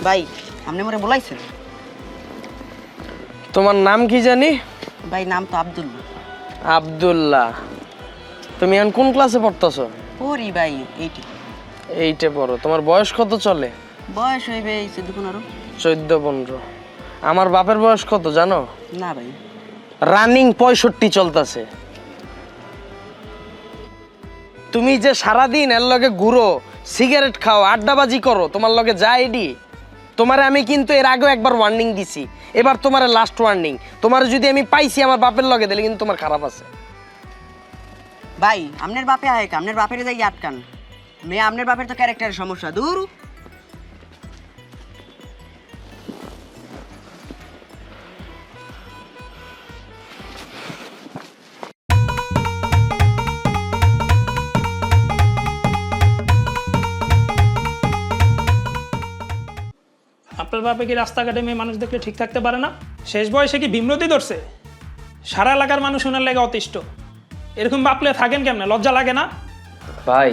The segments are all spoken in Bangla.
ভাই আপনি মরে বলাইছেন? তোমার নাম কি জানি? ভাই নাম তো আব্দুল্লাহ। আব্দুল্লাহ। তুমি এখন কোন ক্লাসে পড়তেছো? পড়ি ভাই এইটি। এইটে পড়ো। তোমার বয়স কত চলে? বয়স হইবে 14-15। 14-15। আমার বাপের বয়স কত জানো? না ভাই। রানিং 65 চলতেছে। তুমি যে সারাদিন এর লগে ঘুরো, সিগারেট খাও, আড্ডাবাজি করো, তোমার লগে যা এডি। তোমারে আমি কিন্তু এর আগেও একবার ওয়ার্নিং দিছি, এবার তোমার লাস্ট ওয়ার্নিং। তোমার যদি আমি পাইছি আমার বাপের লগে দিলে কিন্তু তোমার খারাপ আছে। ভাই আপনার বাপে আয় কা, আপনার বাপের যাই আটকান। মেয়ে আপনার বাপের তো ক্যারেক্টারের সমস্যা দূর। আপনার বাপে কি রাস্তাঘাটে মেয়ে মানুষ দেখলে ঠিক থাকতে পারে না? শেষ বয়সে কি বিমরতি ধরছে? সারা এলাকার মানুষ ওনার লেগে অতিষ্ঠ। এরকম বাপলে থাকেন কেমনে? লজ্জা লাগে না? ভাই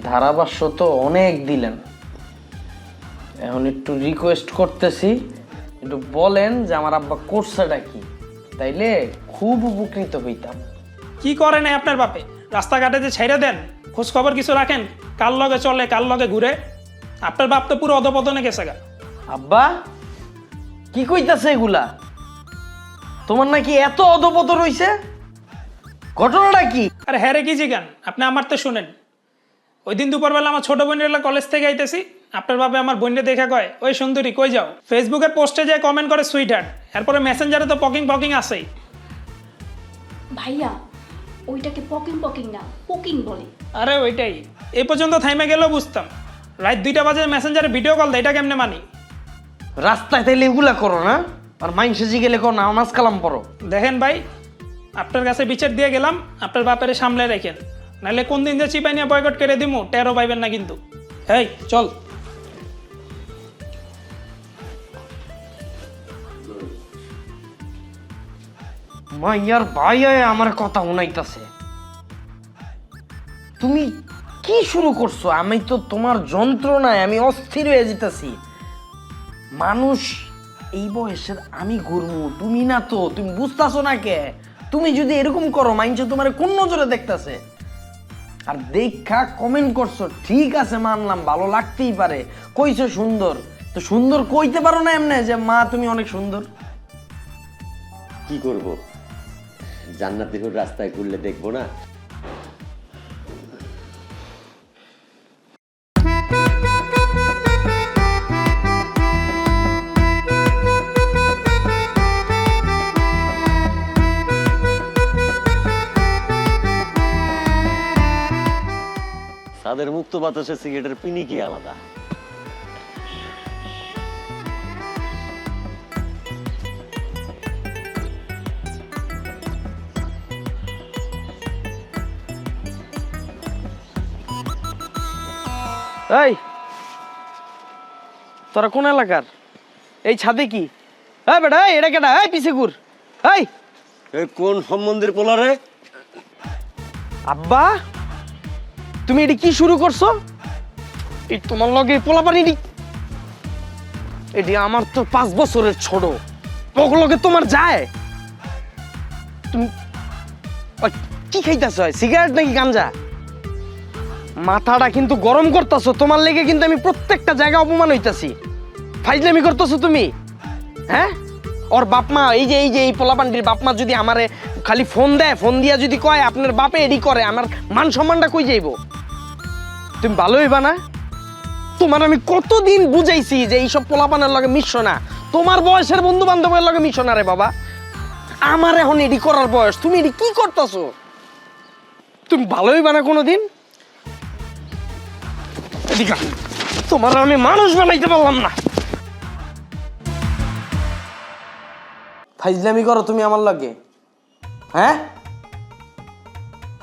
ধারাভাষ্য তো অনেক দিলেন, এখন একটু রিকোয়েস্ট করতেছি, একটু বলেন যে আমার আব্বা কোর্সটা কি, তাইলে খুব উপকৃত হইতাম। কি করে নাই আপনার বাপে? রাস্তাঘাটে যে ছেড়ে দেন, খোঁজ খবর কিছু রাখেন? কার লগে চলে, কার লগে ঘুরে? আপনার বাপ তো পুরো অধপতনে গেছে গা। আব্বা কি কইতাছে এগুলা? তোমার নাকি এত অধপতন হইছে? ঘটনাটা কি? আরে হ্যাঁ রে, কি জিগান? আপনি আমার তো শুনেন। ওই দিন দুপুরবেলা আমার ছোট বোনের কলেজ থেকে আইতেছি, আপনার বাপে আমার বোনকে দেখা কয়, ওই সুন্দরী কই যাও? ফেসবুকের পোস্টে যে কমেন্ট করে সুইট হার্ট, এরপরে মেসেঞ্জারে তো পকিং পকিং আছেই। ভাইয়া ওইটাকে পকিং পকিং না পোকিং বলে। আরে ওইটাই, এই পর্যন্ত থাইমে গেলেও বুঝতাম। রাত 2টা বাজে মেসেঞ্জারে ভিডিও কল দেয়, এটা কেমনে মানি? রাস্তায় তাইলে এগুলা করো না, আর মাইন্সে জি গেলে করো না, নামাজ কালাম পড়ো। দেখেন ভাই, আপনার কাছে বিচার দিয়ে গেলাম, আপনার বাপের সামলে রেখেন, নাহলে কোন দিন যে চিপাই নিয়ে বয়কট করে দিমু টেরও পাইবেন না কিন্তু। এই চল। মাইয়ার ভাই আমার কথা শুনাইতাছে। তুমি কি শুরু করছো? আমি তো তোমার যন্ত্রণায় আমি অস্থির হয়ে যেতেছি। মানুষ এই বয়সের আমি ঘুরমু, তুমি না তো, তুমি বুঝতেছো না কে? তুমি যদি এরকম করো মাইনছে তোমার কোন নজরে দেখতেছে? আর দেখা কমেন্ট করছো, ঠিক আছে মানলাম, ভালো লাগতেই পারে, কইছো সুন্দর, তো সুন্দর কইতে পারো না এমনি যে মা তুমি অনেক সুন্দর? কি করব? জান্নাতের রাস্তায় ঘুরলে দেখবো না? তাদের মুক্ত বাতাসে সিগারেটের পিনি কি আলাদা। এই তোরা কোন এলাকার? এই ছাদে কি? এই বেটা, এটা কেডা? এই পিছে ঘুর। এই কোন সম্বন্ধের পোলারে? আব্বা তুমি এটি কি শুরু করছো? এই তোমার লগে পোলাপানি এটি আমার তো 5 বছরের ছোট, ওগুলোকে তোমার যায়? তুমি কি খাইতেছ? সিগারেট নাকি গাঞ্জা? মাথাটা কিন্তু গরম করতেছো, তোমার লেগে কিন্তু আমি প্রত্যেকটা জায়গায় অপমান হইতাছি। ফাইজলামি করতেছো তুমি, হ্যাঁ? ওর বাপমা এই পোলাপান্ডির বাপমা যদি আমারে খালি ফোন দেয়, ফোন দিয়া যদি কয় আপনার বাপে এডি করে, আমার মান সম্মানটা কই যাইব? তুমি ভালো হইবা না? তোমার আমি কতদিন বুঝাইছি যে এইসব পোলাপানের লগে মিশো না, তোমার বয়সের বন্ধু বান্ধবের লগে মিশো না রে বাবা। আমার এখন এডি করার বয়স, তুমি এডি কি করতেছো? তুমি ভালো হইবা না কোনোদিন? এদিকে তোমার আমি মানুষ বানাইতে পারলাম না। ফাইজলামি করো তুমি আমার লাগে, হ্যাঁ?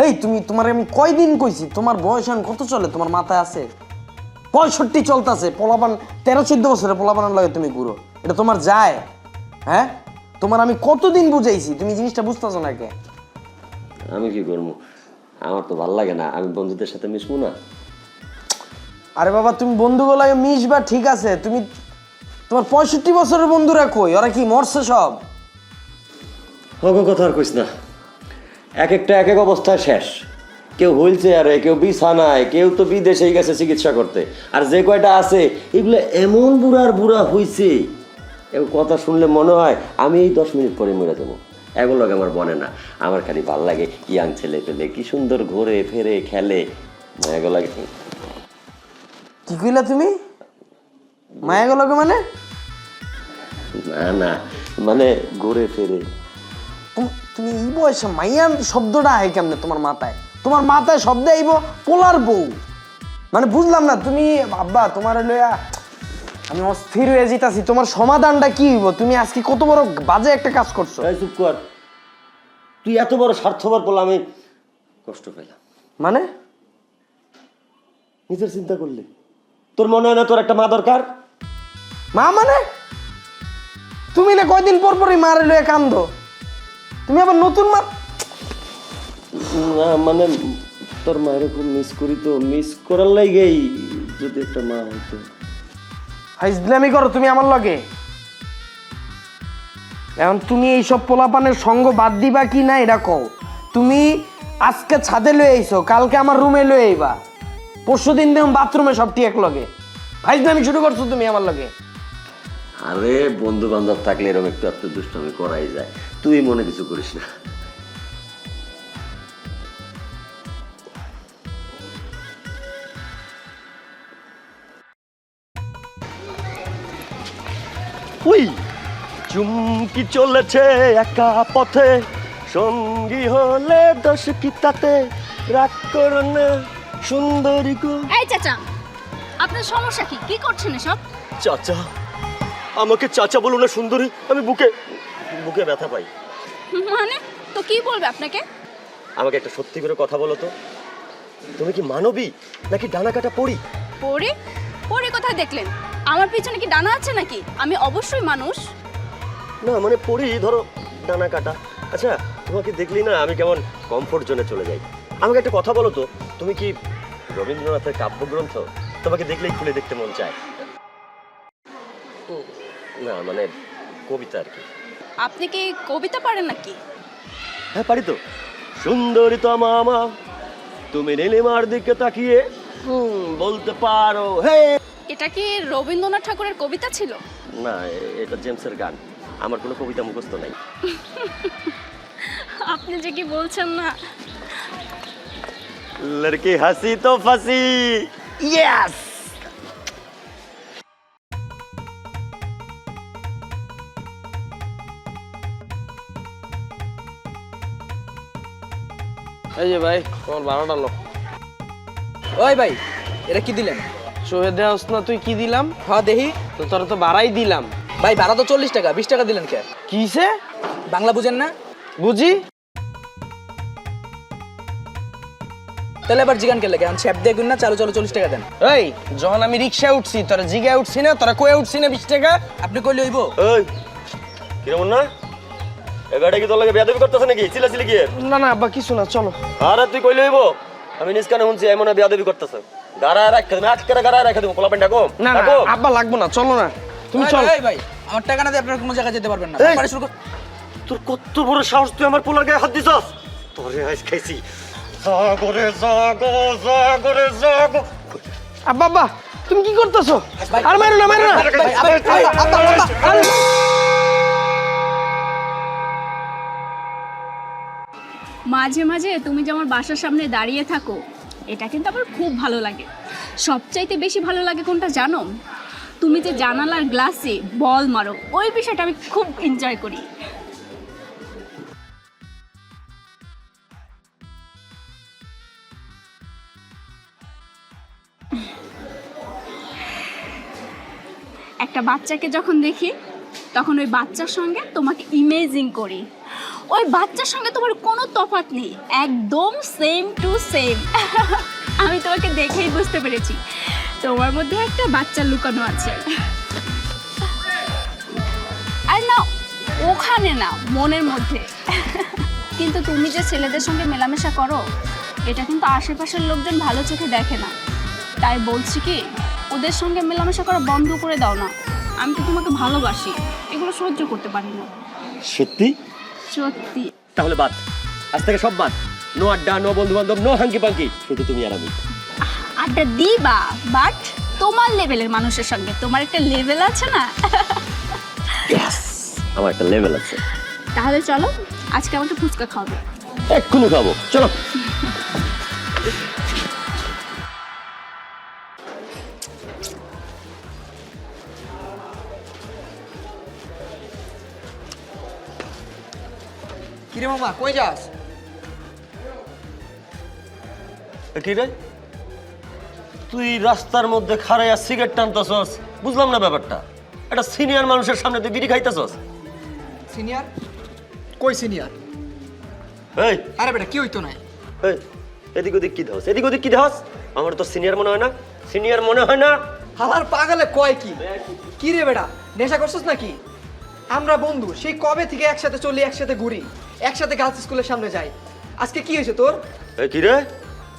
এই তুমি, তোমার আমি কয়দিন কইছি তোমার বয়স এখন কত চলে? তোমার মাথায় আছে 65 চলতেছে, পোলাপান 13-14 বছরের পোলাপানের লাগে তুমি ঘুরো, এটা তোমার যায়? হ্যাঁ, তোমার আমি কতদিন বুঝাইছি, তুমি জিনিসটা বুঝতেছো না কে? আমি কি করবো? আমার তো ভাল লাগে না, আমি বন্ধুদের সাথে মিশবো না। আরে বাবা তুমি বন্ধুগুলো মিশবা ঠিক আছে, তুমি তোমার 65 বছরের বন্ধুরা কই? ওরা কি মরছে সব? হগো কথা আর কইস না, এক একটা এক এক অবস্থায় শেষ। কেউ হুইল চেয়ারে, কেউ বিছানায়, কেউ তো বিদেশেই গেছে চিকিৎসা করতে। আর যে কয়টা আছে এগুলো এমন বুড়ার বুড়া হইছে, এর কথা শুনলে মনে হয় আমি এই 10 মিনিট পরে মরে যাবো। এগুলো আমার বনে না, আমার খালি ভাল লাগে ইয়াং ছেলে পেলে কি সুন্দর ঘোরে ফেরে খেলে, এগুলো কি কইলা তুমি? মায়াগুলোকে মানে? না না, মানে ঘুরে ফেরে। তুমি এই বয়সে মাইয়ান শব্দটা আয় কেমনে তোমার মাথায়? তোমার মাথায় শব্দ আইব পোলার বউ। মানে বুঝলাম না তুমি আব্বা, তোমার লইয়া আমি অস্থির হয়ে যেতাছি। তোমার সমাধানটা কি হইব? তুমি আজকে কত বড় বাজে একটা কাজ করছো। এই চুপ কর, তুই এত বড় স্বার্থপর বলে আমি কষ্ট পেলাম। মানে নিজের চিন্তা করলি, তোর মনে হয় না তোর একটা মা দরকার? মা মানে? তুমি না কয়দিন পর পরই মারে লইয়া কান্দো, তুমি আবার নতুন মা? না মানে তোর মায়ের খুব মিস করি, তো মিস করার লাগেই যদি একটা মা হইতো। ফাইজলামি করো তুমি আমার লগে। এখন তুমি এইসব পোলাপানের সঙ্গ বাদ দিবা কি না এটা কও। তুমি আজকে ছাদে লয়ে আইছো, কালকে আমার রুমে লয়ে আইবা, পরশু দিন দেখুন বাথরুমে সব ঠিক লগে। ফাইজলামি শুরু করছো তুমি আমার লগে। আরে বন্ধু বান্ধব থাকলে এরকম একটু একটু দুষ্টামি করাই যায়, তুই মনে কিছু করিস না। ওই চুমকি চলেছে একা পথে, সঙ্গী হলে দোষ কি তাতে, রাগ করো না সুন্দরী গো। এই চাচা, আপনার সমস্যা কি? কি করছেন এসব? চাচা, আমাকে চাচা বলো না সুন্দরী, আমি বুকে বুকে ব্যথা পাই। মানে তো কি বলবে আপনাকে? আমাকে একটা সত্যি করে কথা বলো তো, তুমি কি মানবী নাকি ডানা কাটা পড়ি? পরে পরে কোথায় দেখলেন? আমার পিছনে কি ডানা আছে নাকি? আমি অবশ্যই মানুষ। না মানে পড়ি ধরো ডানা কাটা। আচ্ছা, তোমাকে দেখলি না আমি কেমন কমফোর্ট জোনে চলে যাই। আমাকে একটা কথা বলো তো, তুমি কি রবীন্দ্রনাথের কাব্যগ্রন্থ তোমাকে দেখলেই খুলে দেখতে মন চায়? না মানে কবিতা আর কি। আপনি কি কবিতা পারেন নাকি? হ্যাঁ পারি তো। সুন্দরী তো মামা, তুমি নীলিমার দিকে তাকিয়ে বলতে পারো হে। এটা কি রবীন্দ্রনাথ ঠাকুরের কবিতা ছিল? না, এটা জেমসের গান। আমার কোনো কবিতা মুখস্থ নাই। আপনি যে কি বলছেন না। লড়কি হাসি তো ফাসি। ইয়েস। এই যে ভাই তোমার 12টা লোক। ওই ভাই, এটা কি দিলেন? সোহেদে হোসনা তুই কি দিলাম? হ্যাঁ দেখি। তো তোরা তো ভাড়াই দিলাম। ভাই ভাড়া তো 40 টাকা, 20 টাকা দিলেন কে? কিসে? বাংলা বুঝেন না? বুঝি। তাহলে এবার জিগান কে লাগে? আমি ছ্যাপ দিয়ে গুন না, চালু চালু 40 টাকা দেন। এই যখন আমি রিক্সায় উঠছি তোরা জিগায় উঠছি না, তোরা কয়ে উঠছি না 20 টাকা? আপনি কইলে হইব? এই কিরমন না, এ বেটা কি তোর লাগে বেয়াদবি করতেছ নাকি? চিলাচিলি কি? না না আব্বা কিছু না, চলো। আরে তুই কইলে হইব? আমি নিজ কানে শুনছি এমন বেয়াদবি করতেছ। গাড়ায় রাখতে দেবে, আজকে গাড়ায় রেখে দেবো। পোলা পেন ডাকো না না আব্বা লাগবো না, চলো না তুমি চলো। এই ভাই, আমার টাকা না দিয়ে আপনারা কোনো জায়গায় যেতে পারবেন না। এই! বাড়ি শুরু কর। তোর কত বড় সাহস, তুই আমার পোলার গায়ে হাত দিছস? তোরে আইস খাইছি। জাগরে জাগো, জাগরে জাগো। আব্বা আব্বা তুমি কি করতেছো? আর মারো না মারো না। মাঝে মাঝে তুমি যে আমার বাসার সামনে দাঁড়িয়ে থাকো, এটা কিন্তু আমার খুব ভালো লাগে। সবচাইতে বেশি ভালো লাগে কোনটা জানো? তুমি যে জানালার গ্লাসে বল মারো, ওই বিষয়টা আমি খুব এনজয় করি। একটা বাচ্চাকে যখন দেখি তখন ওই বাচ্চার সঙ্গে তোমাকে ইমেজিং করি। ওই বাচ্চার সঙ্গে তোমার কোনো তফাৎ নেই, একদম সেম টু সেম। আমি তোমাকে দেখেই বুঝতে পেরেছি তোমার মধ্যে একটা বাচ্চা লুকানো আছে। আর না, ওখানে না, মনের মধ্যে। কিন্তু তুমি যে ছেলেদের সঙ্গে মেলামেশা করো, এটা কিন্তু আশেপাশের লোকজন ভালো চোখে দেখে না। তাই বলছি কি, ওদের সঙ্গে মেলামেশা করা বন্ধ করে দাও না। আমি তো তোমাকে ভালোবাসি, এগুলো সহ্য করতে পারি না। সত্যি? সত্যি। তাহলে বাদ, আজ থেকে সব বাদ। নো আড্ডা, নো বন্ধু বান্ধব, নো হাঙ্কি পাঙ্কি, শুধু তুমি আর আমি। আড্ডা দিবা, বাট তোমার লেভেলের মানুষের সঙ্গে। তোমার একটা লেভেল আছে না? আমার একটা লেভেল আছে। তাহলে চলো আজকে আমাকে ফুচকা খাওয়াবে। এক্ষুনি খাবো, চলো। কিরে মামা কই যাস? কি রে, তুই রাস্তার মধ্যে খাড়াইয়া সিগারেট টানতাছস? বুঝলাম না ব্যাপারটা। একটা সিনিয়র মানুষের সামনে তুই বিড়ি খাইতাছস? সিনিয়র? কই সিনিয়র? এই আরে বেটা কি হইতো না? এই, এদিক ওদিক কি ধাস, এদিক ওদিক কি ধাস? আমার তো সিনিয়র মনে হয় না, সিনিয়র মনে হয় না। হালার পাগলে কয় কি? কি রে বেটা নেশা করছস নাকি? আমরা বন্ধু, সেই কবে থেকে একসাথে চলি, একসাথে ঘুরি, একসাথে গার্লস স্কুলের সামনে যাই। আজকে কি হয়েছে তোর? এই কি রে,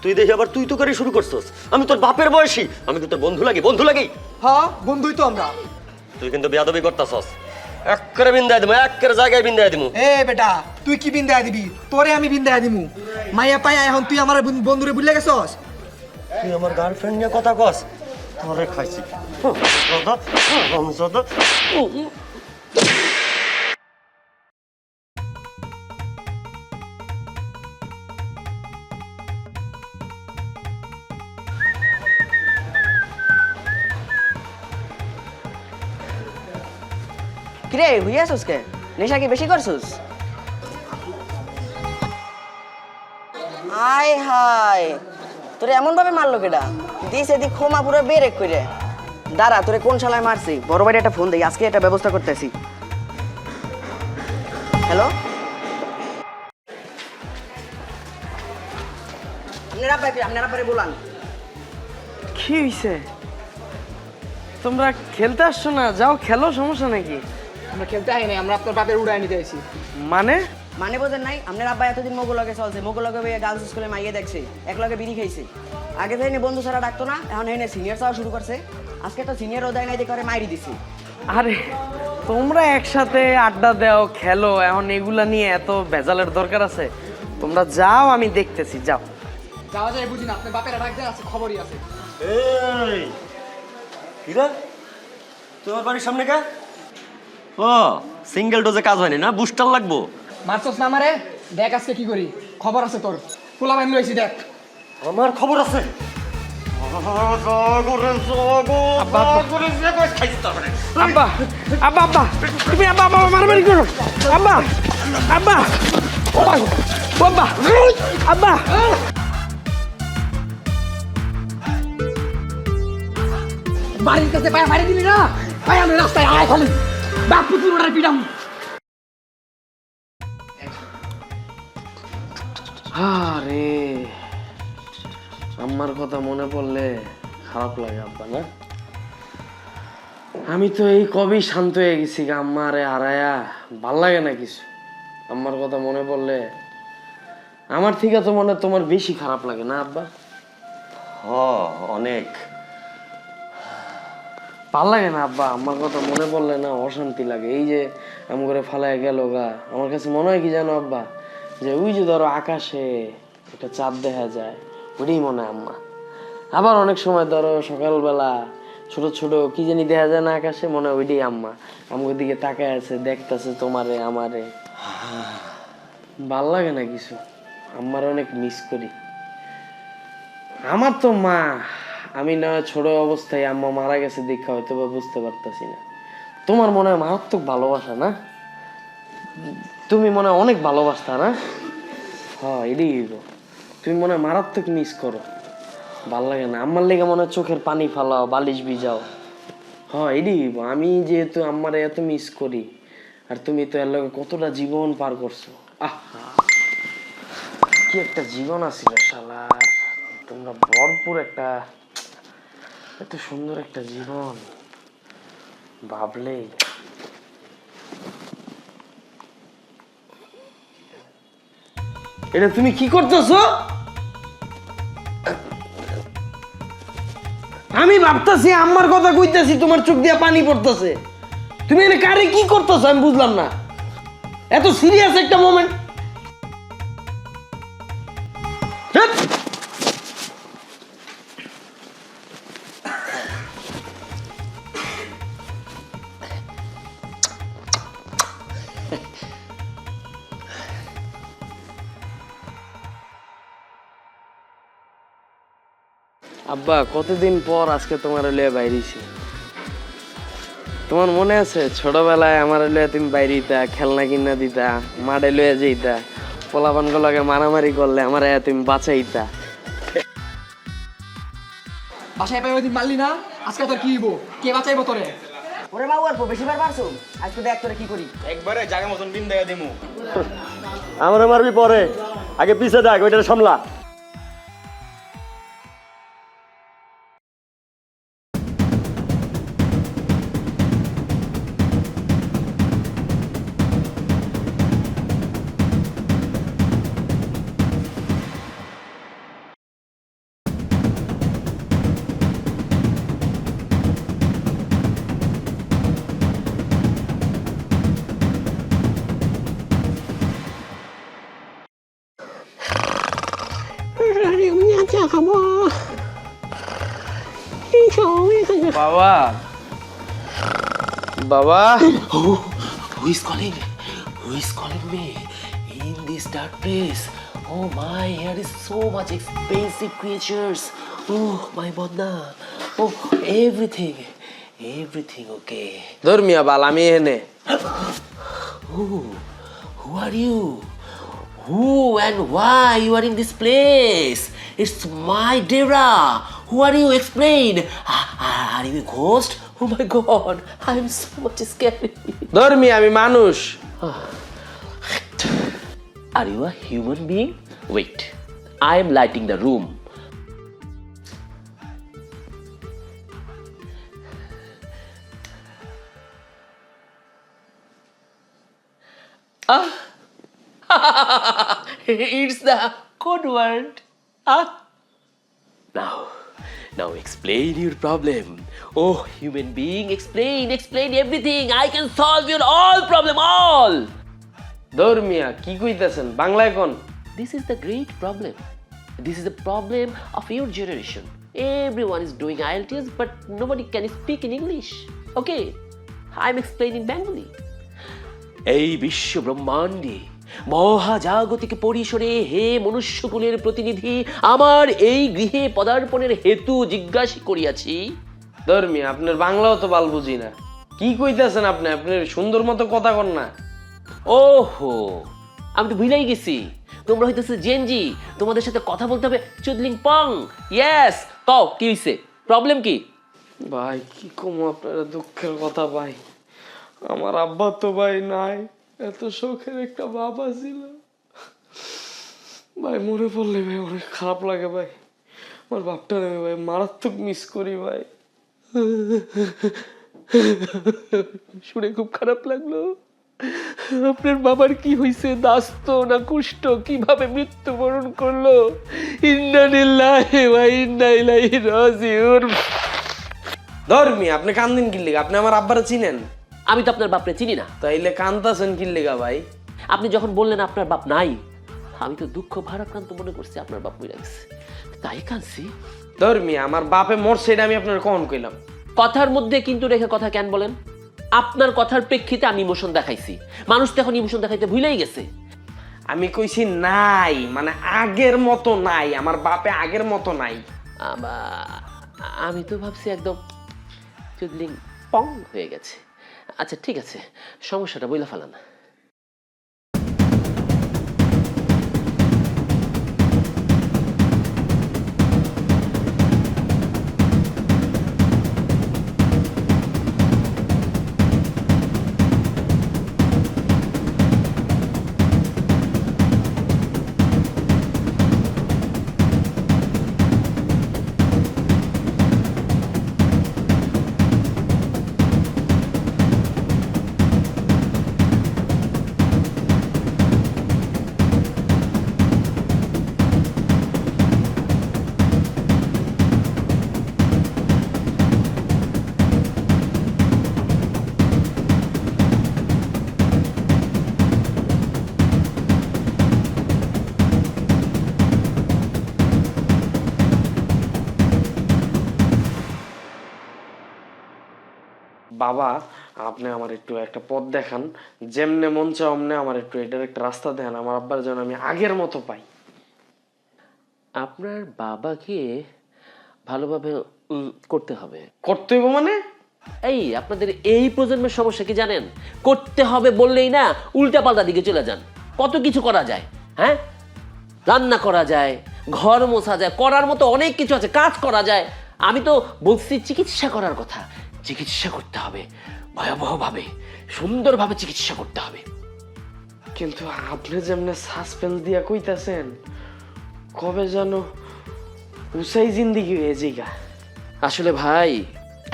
তুই দেখি আবার তুই তো করে শুরু করছস। আমি তোর বাপের বয়সী, আমি কি তোর বন্ধু লাগি? বন্ধু লাগি? হ্যাঁ বন্ধুই তো আমরা। তুই কিন্তু বেয়াদবি করতাছস। এক্কেরে বিন্দায় দিমু, এক্কেরে জায়গায় বিন্দায় দিমু। এ বেটা তুই কি বিন্দায় দিবি? তোরে আমি বিন্দায় দিমু। মাইয়া পাইয়া এখন তুই আমার বন্ধুরে ভুলে গেছস? তুই আমার গার্লফ্রেন্ড নিয়ে কথা কস? তোরে খাইছি। কিরে হইয়াছস কে? নেশা কি বেশি করছস? হাই হাই, তোরে এমন ভাবে মারলো কেডা? দিস এদিক খোমা পুরো বেরেক কইরে। দাঁড়া, তোরে কোন শালায় মারছি? বড় ভাইরে একটা ফোন দেই, আজকে এটা ব্যবস্থা করতেছি। হ্যালো, আপনারা পারে বলান। কি হইছে? তোমরা খেলতে আসছো না? যাও খেলো, সমস্যা নাকি? আমরা খেলতে আই নাই, আমরা আপনার বাপের উড়াই নিতে আইছি। মানে মানে বোঝেন নাই? আপনার আব্বা এতদিন মোগলকে চলছে, মোগলকে গার্লস স্কুলে মাইয়ে দেখছে, একলগে বিড়ি খাইছে। আগে থেকে বন্ধু ছাড়া ডাকতো না, এখন এনে সিনিয়র চাওয়া শুরু করছে। আজকে তো সিনিয়র ওদায় নাই দেখে মাইরি দিছি। আরে তোমরা একসাথে আড্ডা দাও, খেলো, এখন এগুলা নিয়ে এত ভেজালের দরকার আছে? তোমরা যাও, আমি দেখতেছি, যাও। যাওয়া যায় বুঝি না, আপনার বাপের ডাক দেন, আছে খবরই আছে। এই কি রে, তোমার বাড়ির সামনে কে? ও সিঙ্গেল ডোজে কাজ হয়নি না, বুস্টার লাগবো। মারছস না আমারে? দেখ আজকে কি করি, খবর আছে তোর। পোলা বাইন লইছি দেখ। আমার খবর আছে। আব্বা আব্বা আব্বা, তুমি আব্বা আব্বা মারামারি করো। আব্বা আব্বা আব্বা আব্বা, বাড়ির কাছে পায়া মারি দিলি না, পায়া আমি রাস্তায় আয় খালি বাপ পুতুল ওটার পিটাম। আরে আম্মার কথা মনে পড়লে খারাপ লাগে আব্বা না? আমি তো এই কবেই শান্ত হয়ে গেছি, আম্মারে হারায়া ভাল লাগে না কিছু। আম্মার কথা মনে পড়লে আমার থেকে তো মনে তোমার বেশি খারাপ লাগে না আব্বা? অনেক ভাল লাগে না আব্বা, আমার কথা মনে পড়লে না অশান্তি লাগে। এই যে আমি করে ফালায় গেল গা, আমার কাছে মনে হয় কি জানো আব্বা, যে ওই যে ধরো আকাশে একটা চাঁদ দেখা যায়, ওইটাই মনে হয় আম্মা। আবার অনেক সময় ধরো সকালবেলা ছোট ছোট কি জানি দেখা যায় না আকাশে, মনে হয় ওইটাই আম্মা আমাকে দিকে তাকায় আছে, দেখতেছে তোমারে আমারে। ভাল লাগে না কিছু, আম্মার অনেক মিস করি। আমার তো মা, আমি না ছোট অবস্থায় আম্মা মারা গেছে দেখা হয়তো বা বুঝতে পারতাছি না। তোমার মনে হয় মারাত্মক ভালোবাসা না? তুমি মনে হয় অনেক ভালোবাসতা না? হ্যাঁ এটাই হইব, তুমি মনে হয় মারাত্মক মিস করো। ভাল লাগে না, আম্মার লেগে মনে হয় চোখের পানি ফালাও, বালিশ ভিজাও। হ্যাঁ এটাই হইব, আমি যেহেতু আম্মারে এত মিস করি, আর তুমি তো এর লগে কতটা জীবন পার করছো। আহা কি একটা জীবন আছিল শালার, তোমরা ভরপুর একটা, এত সুন্দর একটা জীবন ভাবলেই। এটা তুমি কি করতেছো? আমি ভাবতেছি আমার কথা কইতাছি, তোমার চোখ দিয়ে পানি পড়তেছে। তুমি এনে কারে কি করতেছো আমি বুঝলাম না। এত সিরিয়াস একটা মোমেন্ট। আব্বা, কতদিন পর আজকে তোমার লইয়া বাইরেছি। তোমার মনে আছে ছোটবেলায় আমার লইয়া তুমি বাইরে দিতা, খেলনা কিনা দিতা, মাঠে লইয়া যাইতা, পোলাপান গুলোকে মারামারি করলে আমার তুমি বাঁচাইতা। বাসায় পাই ওইদিন মারলি না, আজকে তোর কি হইব? কে বাঁচাইবো তোরে? ওরে বাবু অল্প বেশিবার মারছো, আজকে দেখ তোরে কি করি। একবারে জায়গা মতন বিন দেখা দিমু। আমরা মারবি পরে, আগে পিছে দেখ ওইটা সামলা। বাবা, বাবা, Who is calling? Who is calling me in this dark place? Oh my, here is so much expensive creatures. Oh my Bodna. Oh, everything okay. ধর্মিয়া বাল, আমি এনে। Who are you? Who and why you are in this place? It's my Dera. Who are you? Explain. Are you a ghost? Oh my God, I'm so much scared. ধর্মিয়া, আমি মানুষ। Are you a human being? Wait, I am lighting the room. It's the code word. Now explain your problem. Oh, human being, explain everything. I can solve your all problem, all. ধর্মিয়া, কি কইতাছেন? বাংলায় কোন? This is the great problem. This is the problem of your generation. Everyone is doing IELTS, but nobody can speak in English. Okay, I'm explaining Bengali. এই বিশ্ব ব্রহ্মাণ্ডে মহাজাগতিক পরিসরে হে মনুষ্যকুলের প্রতিনিধি, আমার এই গৃহে পদার্পণের হেতু জিজ্ঞাসা করিয়াছি। ধর্মিয়া, আপনার বাংলাও তো বাল বুঝি না। কি কইতাছেন আপনি? আপনি সুন্দর মতো কথা কন না। ওহো, আমি তো ভুলেই গেছি, তোমরা হইতেছে জেনজি, তোমাদের সাথে কথা বলতে হবে চুদলিং পং। ইয়েস, কও কি হইছে, প্রবলেম কি? ভাই, কি কম আপনারা দুঃখের কথা ভাই। আমার আব্বা তো ভাই নাই, এত শখের একটা বাবা ছিল ভাই। মনে পড়লে ভাই অনেক খারাপ লাগে ভাই। আমার বাপটারে ভাই মারাত্মক মিস করি ভাই। শুনে খুব খারাপ লাগলো। আপনার বাবার কি হয়েছে? দাস্ত না কুষ্ঠ? কিভাবে মৃত্যুবরণ করলো? ইন্না লিল্লাহি ওয়া ইন্না ইলাইহি রাজিউন। ধর্মিয়া, আপনি কান্দিন কি লিগা? আপনি আমার আব্বারে চিনেন? আমি তো আপনার বাপরে চিনি না। তাইলে কান্দাছেন কি লিগা ভাই? আপনি যখন বললেন আপনার বাপ নাই, আমি তো দুঃখ ভারাক্রান্ত মনে করছি আপনার বাপ মরে গেছে, তাই কাঁদছি। ধর্মিয়া, আমার বাপে মরছে, এটা আমি আপনার কখন কইলাম? কথার মধ্যে কিন্তু রেখে কথা কেন বলেন? আপনার কথার প্রেক্ষিতে আমি ইমোশন দেখাইছি। মানুষ তো এখন ইমোশন দেখাইতে ভুলেই গেছে। আমি কইছি নাই, মানে আগের মতো নাই। আমার বাপে আগের মতো নাই। আমি তো ভাবছি একদম চুদলিং পং হয়ে গেছে। আচ্ছা ঠিক আছে, সমস্যাটা বইলা ফেলান। বাবা আপনি আমার একটু একটা পথ দেখান, যেমনে মন চায় অমনে আমার একটু এটার একটা রাস্তা দেখান, আমার আব্বার যেন আমি আগের মতো পাই। আপনার বাবাকে ভালোভাবে করতে হবে। করতে হইব মানে? এই আপনাদের এই প্রজন্মের সমস্যা কি জানেন? করতে হবে বললেই না উল্টা পাল্টা দিকে চলে যান। কত কিছু করা যায়, হ্যাঁ, রান্না করা যায়, ঘর মোছা যায়, করার মতো অনেক কিছু আছে, কাজ করা যায়। আমি তো বলছি চিকিৎসা করার কথা। চিকিৎসা করতে হবে ভয়াবহভাবে, সুন্দরভাবে চিকিৎসা করতে হবে। কিন্তু আপনি যেমনে সাসপেন্স দিয়া কইতাছেন, কবে যেন উসাই জিন্দিগি হয়ে যাইগা। আসলে ভাই,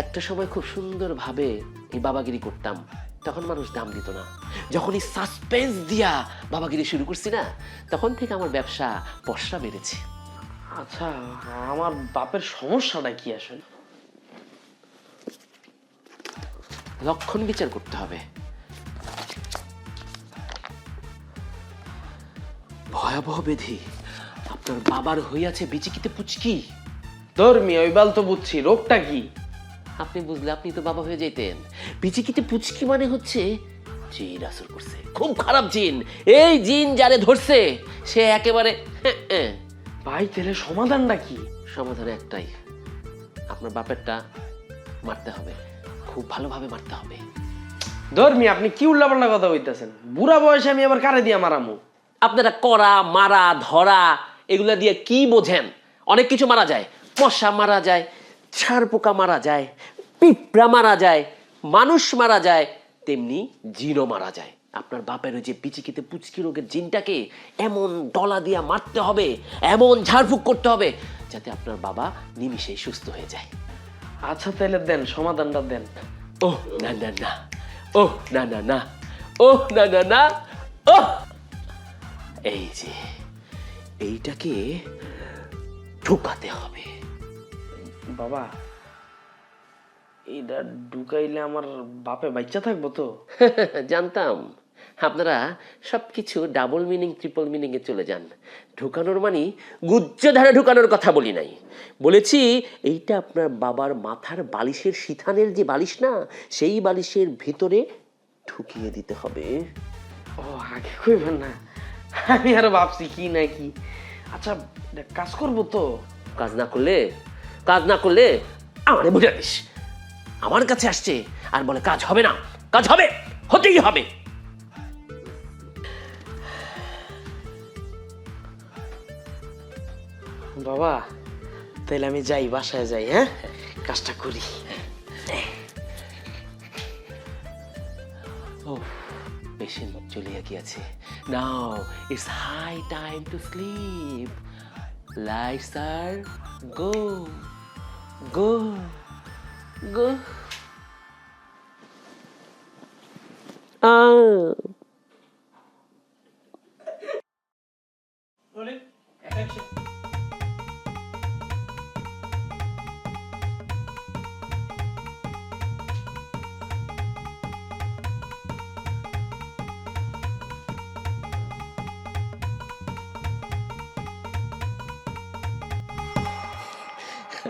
একটা সময় খুব সুন্দরভাবে এই বাবাগিরি করতাম, তখন মানুষ দাম দিত না। যখন এই সাসপেন্স দিয়া বাবাগিরি শুরু করছি না, তখন থেকে আমার ব্যবসা পসরা বেড়েছে। আচ্ছা, আমার বাপের সমস্যাটা কি আসলে? লক্ষণ বিচার করতে হবে। ভয়াবহ ব্যাধি আপনার বাবার হইয়াছে বিচিকিতে পুচকি। ধর্মী ওই বাল তো বুঝছি, রোগটা কি? আপনি বুঝলে আপনি তো বাবা হয়ে যাইতেন। বিচিকিতে পুচকি মানে হচ্ছে জিন আসর করছে, খুব খারাপ জিন। এই জিন যারে ধরছে সে একেবারে ভাই তাহলে সমাধানটা কি? সমাধান একটাই, আপনার বাপেরটা মারতে হবে, খুব ভালোভাবে মারতে হবে। ধর্মী আপনি কি উল্লাপাল্লা কথা কইতাছেন? বুড়া বয়সে আমি আবার কারে দিয়া মারামু? আপনারা করা, মারা, ধরা এগুলা দিয়ে কি বোঝেন? অনেক কিছু মারা যায়, মশা মারা যায়, ছাড় পোকা মারা যায়, পিঁপড়া মারা যায়, মানুষ মারা যায়, তেমনি জিনও মারা যায়। আপনার বাপের ওই যে পিচিকিতে পুচকি রোগের জিনটাকে এমন ডলা দিয়া মারতে হবে, এমন ঝাড়ফুঁক করতে হবে যাতে আপনার বাবা নিমিষেই সুস্থ হয়ে যায়। আচ্ছা তাহলে দেন, সমাধানটা দেন। ও না না না, ও না না না, ও না না না, ও এই যে এইটাকে ঢুকাতে হবে। বাবা এইটা ঢুকাইলে আমার বাপে বাচ্চা থাকবো তো? জানতাম আপনারা সবকিছু ডাবল মিনিং ট্রিপল মিনিং এ চলে যান। ঢুকানোর মানে গুজ্জ ধারে ঢুকানোর কথা বলি নাই, বলেছি এইটা আপনার বাবার মাথার বালিশের সিথানের যে বালিশ না, সেই বালিশের ভিতরে ঢুকিয়ে দিতে হবে। ও আগে কইবেন না, আমি আরো ভাবছি কি না কি। আচ্ছা এটা কাজ করবো তো? কাজ না করলে আমারে বুঝাইস। আমার কাছে আসছে আর বলে কাজ হবে না, কাজ হবে, হতেই হবে। বাবা তাইলে আমি যাই, বাসায় যাই, হ্যাঁ কাজটা করি। পেশেন্ট চলিয়া গিয়াছে। Now it's high time to sleep. Lights are go go go.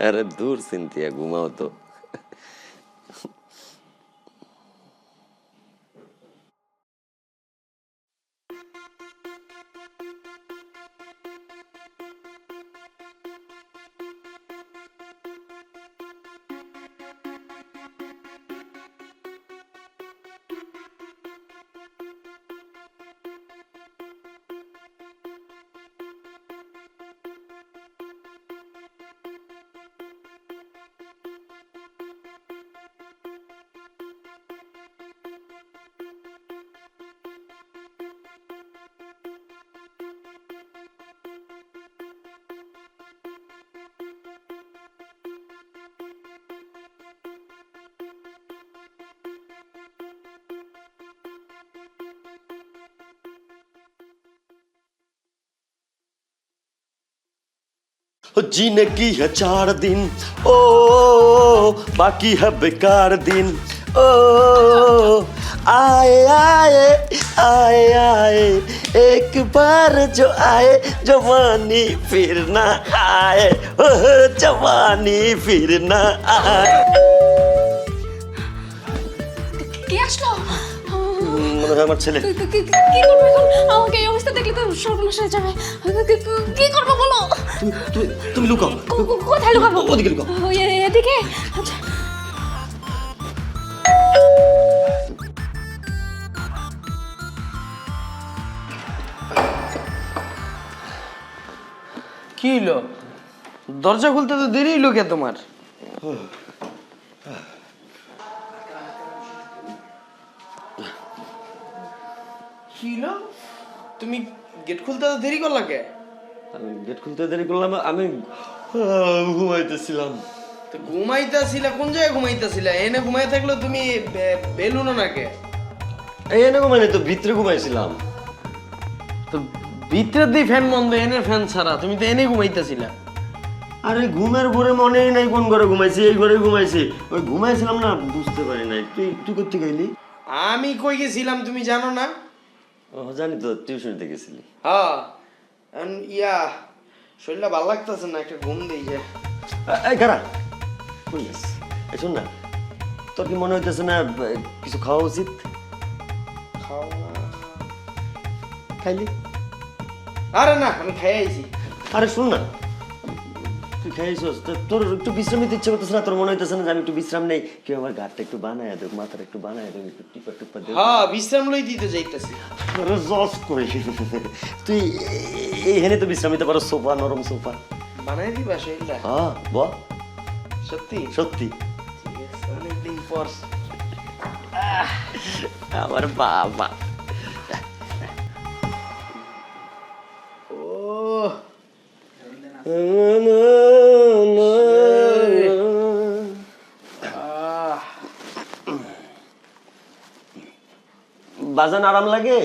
আরে দূর সিনথিয়া, ঘুমাও তো। जीने की है 4 दिन, ओ बाकी है बेकार दिन। ओ आए आए आए आए एक बार जो आए, जवानी फिर ना आए, जवानी फिर ना आए। কে আসলো? মনে হয় আমার ছেলে। কি করবো এখন? আমাকে এই অবস্থা দেখলে তো সর্বনাশ হয়ে যাবে। কি করবো বলো? তুমি লুকাও, কোথায় লুকাবো? ওদিকে লুকাও। ওই এদিকে? আচ্ছা। কি হলো? দরজা খুলতে তো দেরি হলো কে তোমার? কি হলো? তুমি গেট খুলতে তো দেরি করলা কে? আমি গেট খুলতে দেরি করলাম, আমি ঘুমাইতেছিলাম। তো ঘুমাইতেছিলা? কোন জায়গায় ঘুমাইতেছিলা? এনে ঘুমাই থাকলে তুমি বেলুনো না কে? এই এনে ঘুমাই নাই তো, ভিতরে ঘুমাইছিলাম। তো ভিতরে দিয়ে ফ্যান বন্ধ, এনে ফ্যান ছাড়া, তুমি তো এনে ঘুমাইতেছিলা। আরে ঘুমের ঘরে মনেই নাই কোন ঘরে ঘুমাইছি, এই ঘরে ঘুমাইছি। ওই ঘুমাইছিলাম না, বুঝতে পারি নাই। তুই করতে গেলি? আমি কই গেছিলাম তুমি জানো না? ও জানি তো, টিউশনিতে গেছিলি। হ্যাঁ, ইয়া শরীরটা ভালো লাগতেছে না, একটা ঘুম দিই যে। এই কারা কই যাস? এই শোন না, তোর কি মনে হইতেছে না কিছু খাওয়া উচিত? খাইলি? আরে না, আমি খাই আইছি। আরে শোন না, তুই খাইছিস, তোর একটু বিশ্রাম নিতে ইচ্ছে করতেছে না? তোর মনে হইতেছে না যে আমি একটু বিশ্রাম নেই, কেউ আমার ঘাটটা একটু বানায় দেব, মাথাটা একটু বানায় দেব, একটু টিপা টিপা দেব? হ্যাঁ, বিশ্রাম লই দিতে যাইতাছি। আরে জস কই, তুই এইখানে তো বিশ্রাম নিতে পারো, সোফা, নরম সোফা বানাই দিবা শরীরটা? হ্যাঁ বল, সত্যি? সত্যি। ঠিক আছে, অনেকদিন পর। আমার বাবা, ও বাজান আরাম লাগে?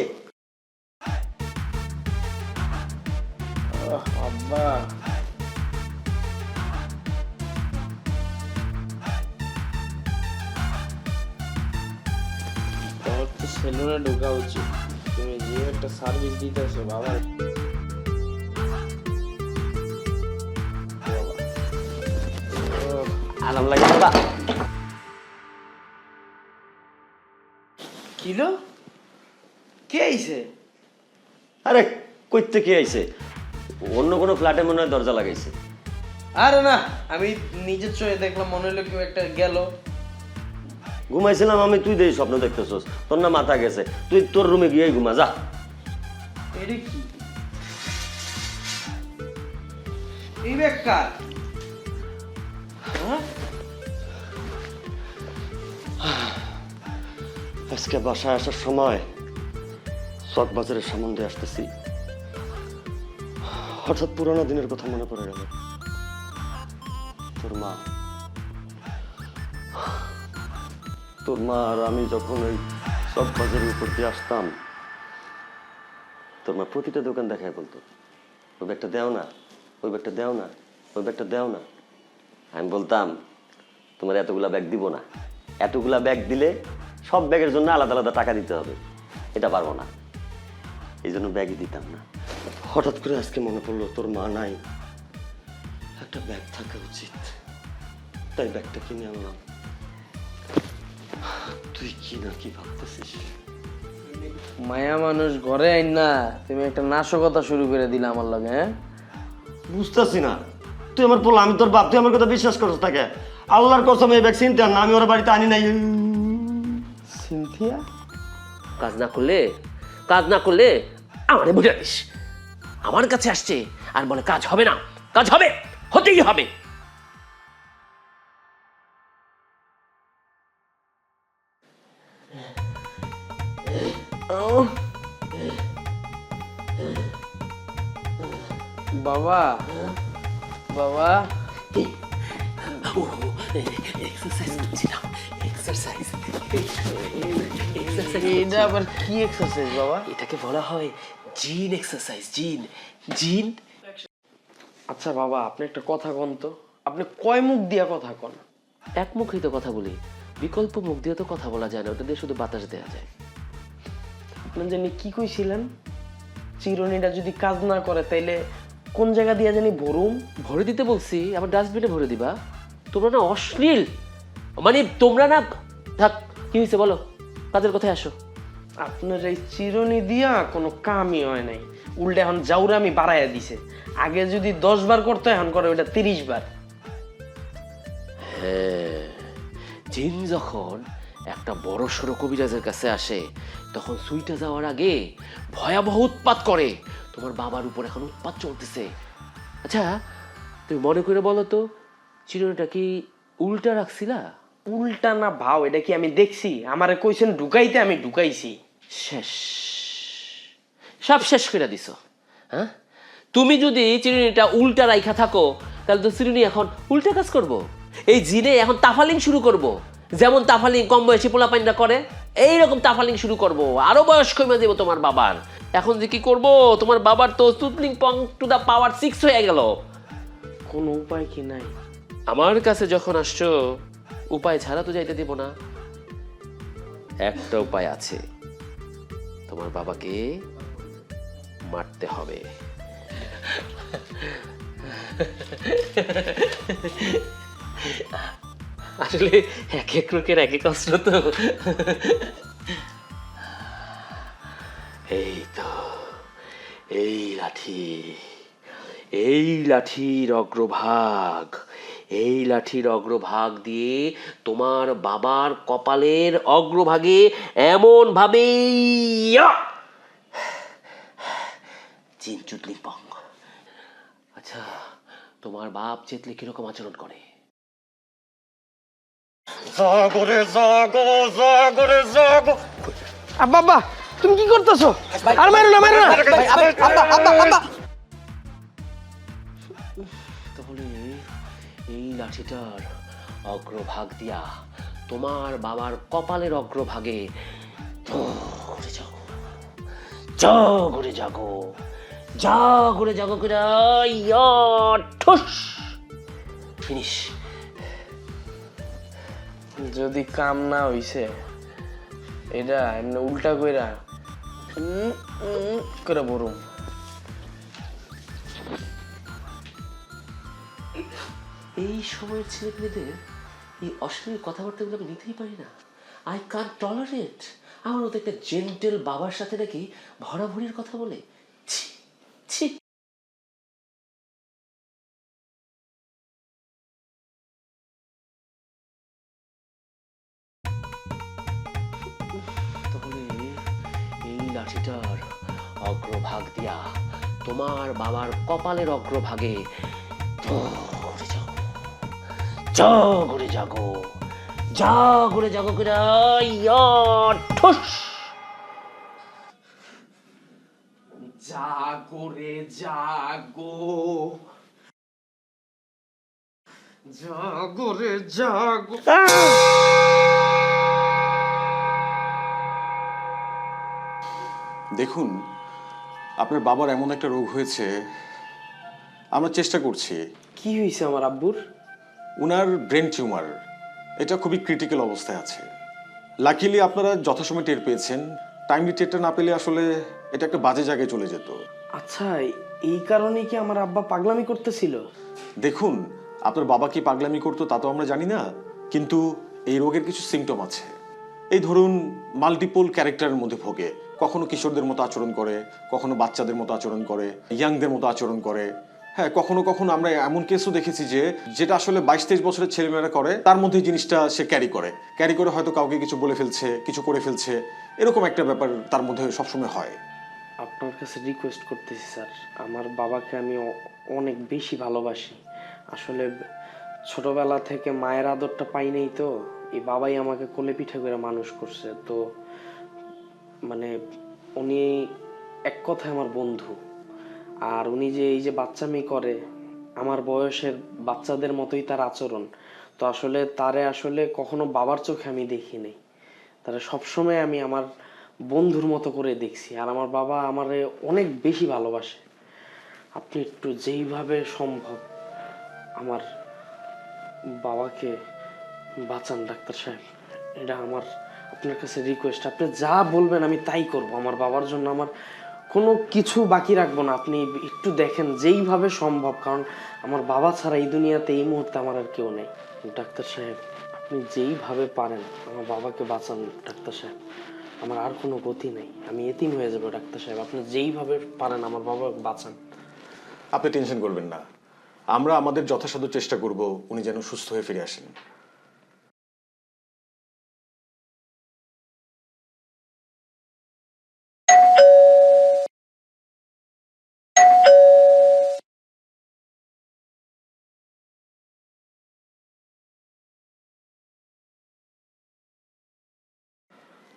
আব্বা, তোমার তো সেলুনে ঢোকা উচিত। তুমি যে একটা সার্ভিস দিতেছো বাবা। আরাম লাগে বাবা। কিলো কে আইছে? আরে কইতে কি আইছে? অন্য কোনো ফ্ল্যাটে মনে হয় দরজা লাগাইছে। আরে না, আমি নিজের চোখে দেখলাম, মনে হলো কেউ একটা গেল। ঘুমাইছিলাম আমি, তুই দেই স্বপ্ন দেখতেছস, তোর না মাথা গেছে। তুই তোর রুমে গিয়ে ঘুমা যা। এটা কি? এই ব্যাগ কার? আজকে বাসায় আসার সময় চকবাজারের সামন দিয়ে আসতেছি, হঠাৎ পুরানো দিনের কথা মনে পড়ে গেল। তোর মা আর আমি যখন ওই চকবাজারের উপর দিয়ে আসতাম, তোর মা প্রতিটা দোকান দেখায় বলতো, ওই ব্যাগটা দেও না, ওই ব্যাগটা দেও না, ওই ব্যাগটা দেও না। আমি বলতাম, তোমার এতগুলা ব্যাগ দিব না, এতগুলা ব্যাগ দিলে সব ব্যাগের জন্য আলাদা আলাদা টাকা দিতে হবে, এটা পারবো না, এই জন্য ব্যাগই দিতাম না। হঠাৎ করে আজকে মনে পড়লো তোর মা নাই, একটা ব্যাগ থাকা উচিত, তাই ব্যাগটা কিনে আনলাম। তুই কি না কি ভাবতেছিস? মায়া মানুষ ঘরে আইন না, তুমি একটা নাশকতা শুরু করে দিলে আমার লগে। হ্যাঁ, বুঝতেছি না, তুই আমার পোলা, আমি তোর বাপ, তুই আমার কথা বিশ্বাস করছ তাকে? আল্লাহর কসম এই ব্যাগ চিনতে না, আমি ওর বাড়িতে আনি নাই। সিনথিয়া কাজ না করলে আমারে বুঝে দিস। আমার কাছে আসছে আর বলে কাজ হবে না, কাজ হবে, হতেই হবে। বাবা, বাবা এক্সারসাইজ করছিলাম, এক্সারসাইজ। এটা আবার কি এক্সারসাইজ বাবা? এটাকে বলা হয় জিন এক্সারসাইজ। জিন। আচ্ছা বাবা, আপনি একটা কথা কন তো, আপনি কয় মুখ দিয়া কথা কন? এক মুখেই তো কথা বলি, বিকল্প মুখ দিয়ে তো কথা বলা যায় না, ওটা দিয়ে শুধু বাতাস দেওয়া যায়। আপনি জানি কি কইছিলেন, চিরুনিটা যদি কাজ না করে তাইলে কোন জায়গা দিয়া জানি ভরুম? ভরে দিতে বলছি, আবার ডাস্টবিনে ভরে দিবা? তোমরা না অশ্লীল, মানে তোমরা না। থাক, কি হয়েছে বলো? কাজের কথায় আসো। আপনার এই চিরুনি দিয়া কোনো কামই হয় নাই, উল্টে এখন জাউরা আমি বাড়াইয়া দিছে। আগে যদি 10 বার করতো এখন করে ওইটা 30 বার। হ্যাঁ, জিন যখন একটা বড় সড়ো কবিরাজের কাছে আসে তখন সুইটা যাওয়ার আগে ভয়াবহ উৎপাত করে। তোমার বাবার উপর এখন উৎপাত চলতেছে। আচ্ছা তুমি মনে করে বলো তো, চিরুনিটা কি উল্টা রাখছিলা? উল্টা না ভাও, এটা কি আমি দেখছি? আমারে কইছেন ঢুকাইতে, আমি ঢুকাইছি। শেষ, সব শেষ করে দিছ। হ্যাঁ, তুমি যদি চিরুনিটা উল্টা রাইখা থাকো তাহলে তো চিরুনি এখন উল্টা কাজ করব। এই জিনে এখন তাফালিং শুরু করব, যেমন তাফালিং কম বয়সী পোলাপাইনরা করে, এইরকম তাফালিং শুরু করব। আরো বয়স কমে দেবো তোমার বাবার। এখন যে কি করব, তোমার বাবার তো সুতলিং পং টু দা পাওয়ার 6 হয়ে গেল। কোনো উপায় কি নাই? আমার কাছে যখন আসছো, উপায় ছাড়া তো যাইতে দেব না। একটা উপায় আছে, তোমার বাবাকে মারতে হবে। আসলে এক এক লোকের এক এক অস্ত্র তো। এই তো এই লাঠি, এই লাঠির অগ্রভাগ, এই লাঠির অগ্রভাগ দিয়ে তোমার বাবার কপালের অগ্রভাগে এমন ভাবে চিনচুতলি পং। আচ্ছা, তোমার বাপ চেতলে কিরকম আচরণ করে? আব্বা আব্বা, তুমি কি করতেছো? আর মারো না, মারো না। তাহলে এই লাঠিটার অগ্রভাগ দিয়া তোমার বাবার কপালের অগ্রভাগে ঘুরে যাও, যা ঘুরে যাগো, যা ঘুরে যাগো করে ঠুস, ফিনিশ। যদি কাম না হইছে, এটা এমনি উল্টা কইরা করে বরুম। এই সময়ের ছেলেমেয়েদের এই অশ্লীল কথাবার্তাগুলো আমি নিতেই পারি না। I can't tolerate. আমার মতো একটা জেন্টেল বাবার সাথে নাকি ভরাভরির কথা বলে, ছি ছি। তাহলে এই লাঠিটার অগ্রভাগ দিয়া তোমার বাবার কপালের অগ্রভাগে ঘুরে যাও, যা ঘুরে যাগো, যা ঘুরে যাগো করে ঠুস। জাগো রে জাগো, জাগো রে জাগো। দেখুন, আপনার বাবার এমন একটা রোগ হয়েছে, আমরা চেষ্টা করছি। কি হয়েছে আমার আব্বুর? উনার ব্রেন টিউমার, এটা খুবই ক্রিটিক্যাল অবস্থায় আছে। লাকিলি আপনারা যথাসময় টের পেয়েছেন। টাইমলি টেরটা না পেলে আসলে এটা একটা বাজে জায়গায় চলে যেত। আচ্ছা, এই কারণে কি আমার আব্বা পাগলামি করতেছিল? দেখুন, আপনার বাবা কি পাগলামি করতো তা তো আমরা জানি না, কিন্তু এই রোগের কিছু সিমটম আছে। এই ধরুন, মাল্টিপল ক্যারেক্টারের মধ্যে ভোগে। কখনো কিশোরদের মতো আচরণ করে, কখনো বাচ্চাদের মতো আচরণ করে, ইয়াংদের মতো আচরণ করে। হ্যাঁ, কখনো কখনো আমরা এমন কেসও দেখেছি যে যেটা আসলে 22-23 বছরের ছেলেমেয়েরা করে, তার মধ্যে জিনিসটা সে ক্যারি করে হয়তো কাউকে কিছু বলে ফেলছে, কিছু করে ফেলছে, এরকম একটা ব্যাপার তার মধ্যে সবসময় হয়। আপনার কাছে রিকোয়েস্ট করতেছি স্যার, আমার বাবাকে আমি অনেক বেশি ভালোবাসি। আসলে ছোটবেলা থেকে মায়ের আদরটা পাই নাই, তো এই বাবাই আমাকে কোলে পিঠে করে মানুষ করছে। তো মানে উনি এক কথায় আমার বন্ধু। আর উনি যে এই যে বাচ্চামি করে, আমার বয়সের বাচ্চাদের মতোই তার আচরণ। তো আসলে তারে আসলে কখনো বাবার চোখে আমি দেখি নাই, তারা সবসময় আমি আমার বন্ধুর মতো করে দেখছি। আর আমার বাবা আমারে অনেক বেশি ভালোবাসে। আপনি একটু যেইভাবে সম্ভব আমার বাবাকে বাঁচান ডাক্তার সাহেব, এটা আমার আপনার কাছে রিকোয়েস্ট। আপনি যা বলবেন আমি তাই করব। আমার বাবার জন্য আমার কোনো কিছু বাকি রাখবো না। আপনি একটু দেখেন যেইভাবে সম্ভব, কারণ আমার বাবা ছাড়া এই দুনিয়াতে এই মুহূর্তে আমার আর কেউ নেই। ডাক্তার সাহেব, আপনি যেইভাবে পারেন আমার বাবাকে বাঁচান ডাক্তার সাহেব। আমার আর কোনো গতি নেই, আমি এতিম হয়ে যাবো ডাক্তার সাহেব। আপনি যেইভাবে পারেন আমার বাবাকে বাঁচান। আপনি টেনশন করবেন না, আমরা আমাদের যথাসাধ্য চেষ্টা করব উনি যেন সুস্থ হয়ে ফিরে আসেন।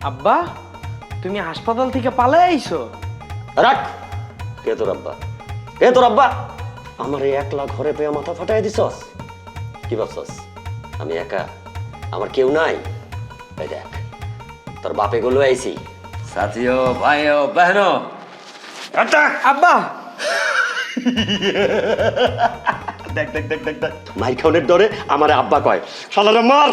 আব্বা, তুমি হাসপাতাল থেকে পালাই আইছো? রাখ, কে তোর আব্বা? কে তোর আব্বা? আমার এই একলা ঘরে পেয়ে মাথা ফাটাই দিছস? কি ভাবছস আমি একা? আমার কেউ নাই? এই দেখ, তোর বাপে গুলো আইছি, সাথিও ভাইও বহনো। আব্বা, দেখ দেখ দেখ দেখ দেখ, মাইর খাওনের ডরে আমার আব্বা কয়, শালারে মার।